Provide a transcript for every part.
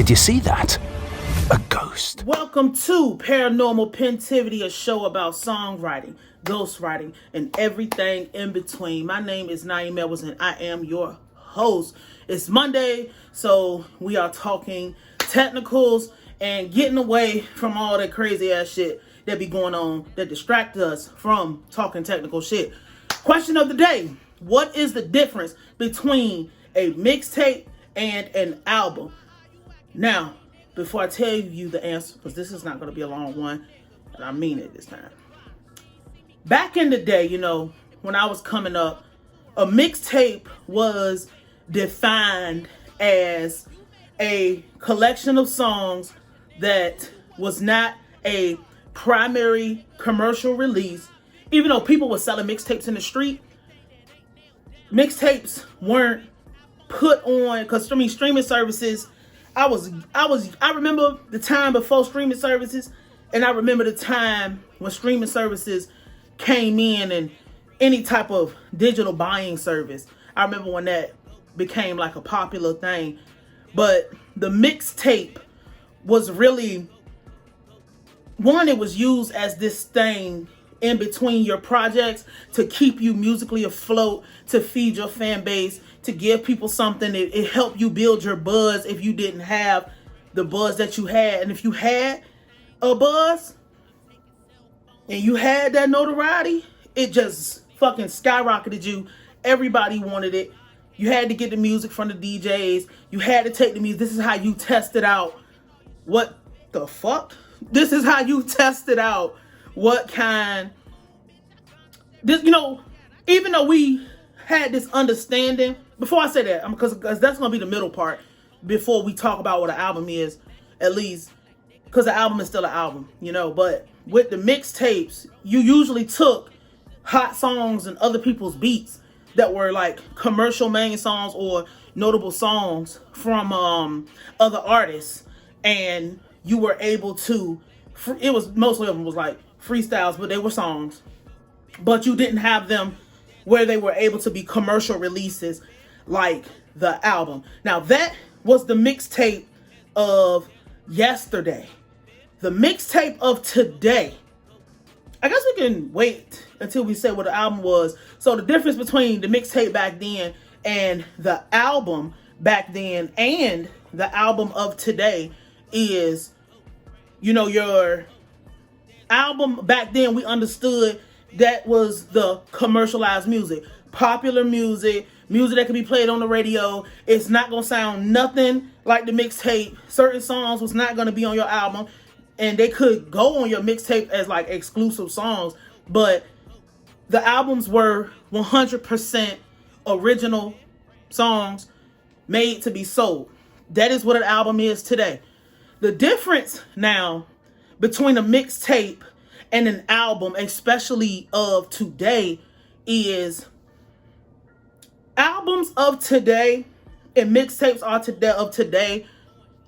Did you see that? A ghost. Welcome to Paranormal Pentivity, a show about songwriting, ghostwriting, and everything in between. My name is Nayim and I am your host. It's Monday, so we are talking technicals and getting away from all that crazy ass shit that be going on that distract us from talking technical shit. Question of the day: what is the difference between a mixtape and an album? Now, before I tell you the answer, because this is not going to be a long one, and I mean it this time. Back in the day, when I was coming up, a mixtape was defined as a collection of songs that was not a primary commercial release. Even though people were selling mixtapes in the street, mixtapes weren't put on, because streaming services, I remember the time before streaming services, and I remember the time when streaming services came in and any type of digital buying service. I remember when that became like a popular thing. But the mixtape was really, one, it was used as this thing in between your projects to keep you musically afloat, to feed your fan base, to give people something. It helped you build your buzz if you didn't have the buzz that you had. And if you had a buzz and you had that notoriety, it just fucking skyrocketed you. Everybody wanted it. You had to get the music from the DJs. You had to take the music. This is how you tested out. What the fuck? This is how you tested out what kind. This, even though we had this understanding, before I say that, because that's going to be the middle part before we talk about what an album is, at least, because the album is still an album, but with the mixtapes, you usually took hot songs and other people's beats that were like commercial main songs or notable songs from other artists, and you were able to, it was mostly of them was like freestyles, but they were songs, but you didn't have them where they were able to be commercial releases like the album. Now that was the mixtape of yesterday. The mixtape of today, I guess we can wait until we say what the album was. So the difference between the mixtape back then and the album back then and the album of today is, your album back then, we understood that was the commercialized music, popular music that could be played on the radio. It's not going to sound nothing like the mixtape. Certain songs was not going to be on your album, and they could go on your mixtape as like exclusive songs, but the albums were 100% original songs made to be sold. That is what an album is today. The difference now between a mixtape and an album, especially of today, is albums of today and mixtapes of today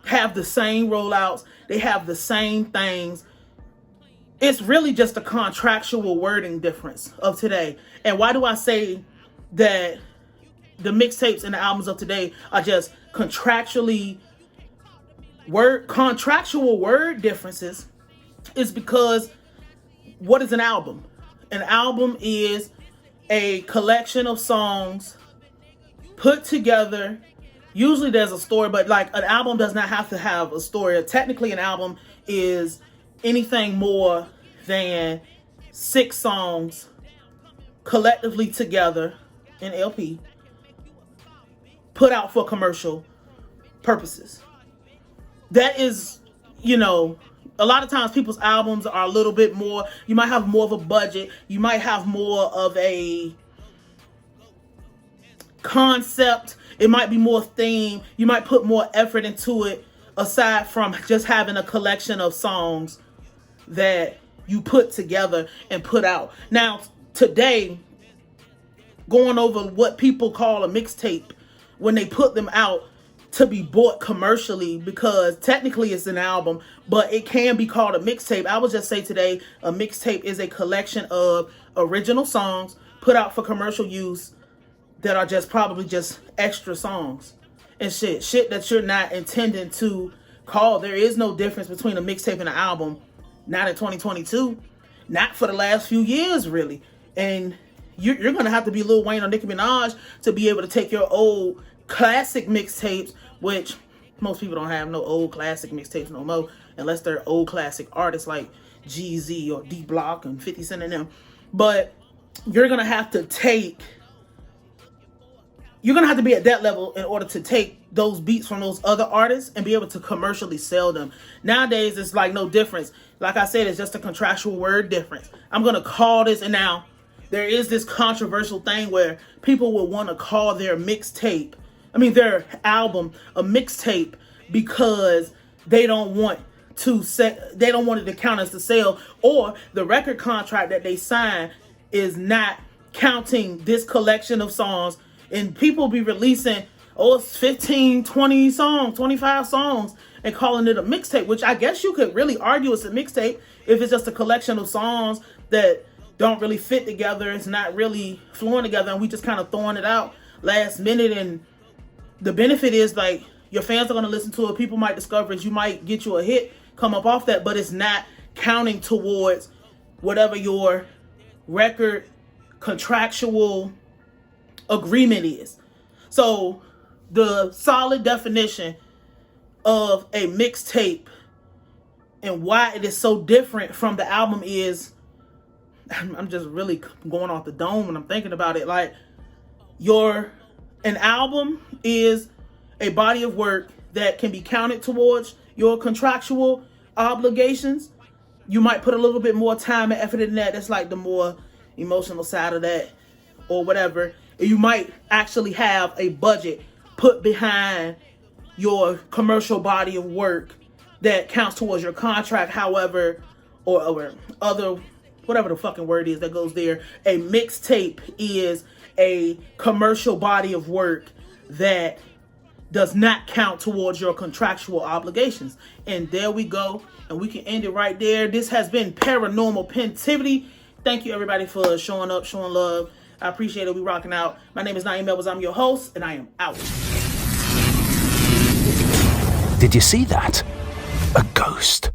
have the same rollouts. They have the same things. It's really just a contractual wording difference of today. And why do I say that the mixtapes and the albums of today are just contractual word differences? Is because, what is an album? An album is a collection of songs put together. Usually there's a story, but like an album does not have to have a story. Technically, an album is anything more than 6 songs collectively together in LP, put out for commercial purposes. That is, a lot of times people's albums are a little bit more, you might have more of a budget, you might have more of a concept, it might be more theme, you might put more effort into it, aside from just having a collection of songs that you put together and put out. Now, today, going over what people call a mixtape, when they put them out to be bought commercially, because technically it's an album, but it can be called a mixtape. I would just say today, a mixtape is a collection of original songs put out for commercial use that are just probably just extra songs and shit that you're not intending to called. There is no difference between a mixtape and an album, not in 2022, not for the last few years, really. And you're going to have to be Lil Wayne or Nicki Minaj to be able to take your old classic mixtapes, which most people don't have no old classic mixtapes no more, unless they're old classic artists like Jeezy or D Block and 50 Cent and them. But you're going to have to be at that level in order to take those beats from those other artists and be able to commercially sell them. Nowadays, it's like no difference. Like I said, it's just a contractual word difference. I'm going to call this, and now there is this controversial thing where people will want to call their album a mixtape because they don't want it to count as the sale, or the record contract that they sign is not counting this collection of songs. And people be releasing, it's 15, 20 songs, 25 songs, and calling it a mixtape, which I guess you could really argue it's a mixtape if it's just a collection of songs that don't really fit together. It's not really flowing together, and we just kind of throwing it out last minute. And the benefit is, like, your fans are going to listen to it. People might discover it. You might get you a hit come up off that, but it's not counting towards whatever your record contractual agreement is. So the solid definition of a mixtape and why it is so different from the album is, I'm just really going off the dome when I'm thinking about it. Like, an album is a body of work that can be counted towards your contractual obligations. You might put a little bit more time and effort in that. That's like the more emotional side of that, or whatever. You might actually have a budget put behind your commercial body of work that counts towards your contract. However, or other, whatever the fucking word is that goes there, a mixtape is a commercial body of work that does not count towards your contractual obligations. And there we go. And we can end it right there. This has been Paranormal Pentivity. Thank you, everybody, for showing up, showing love. I appreciate it. We rocking out. My name is Nayim. I'm your host, and I am out. Did you see that? A ghost.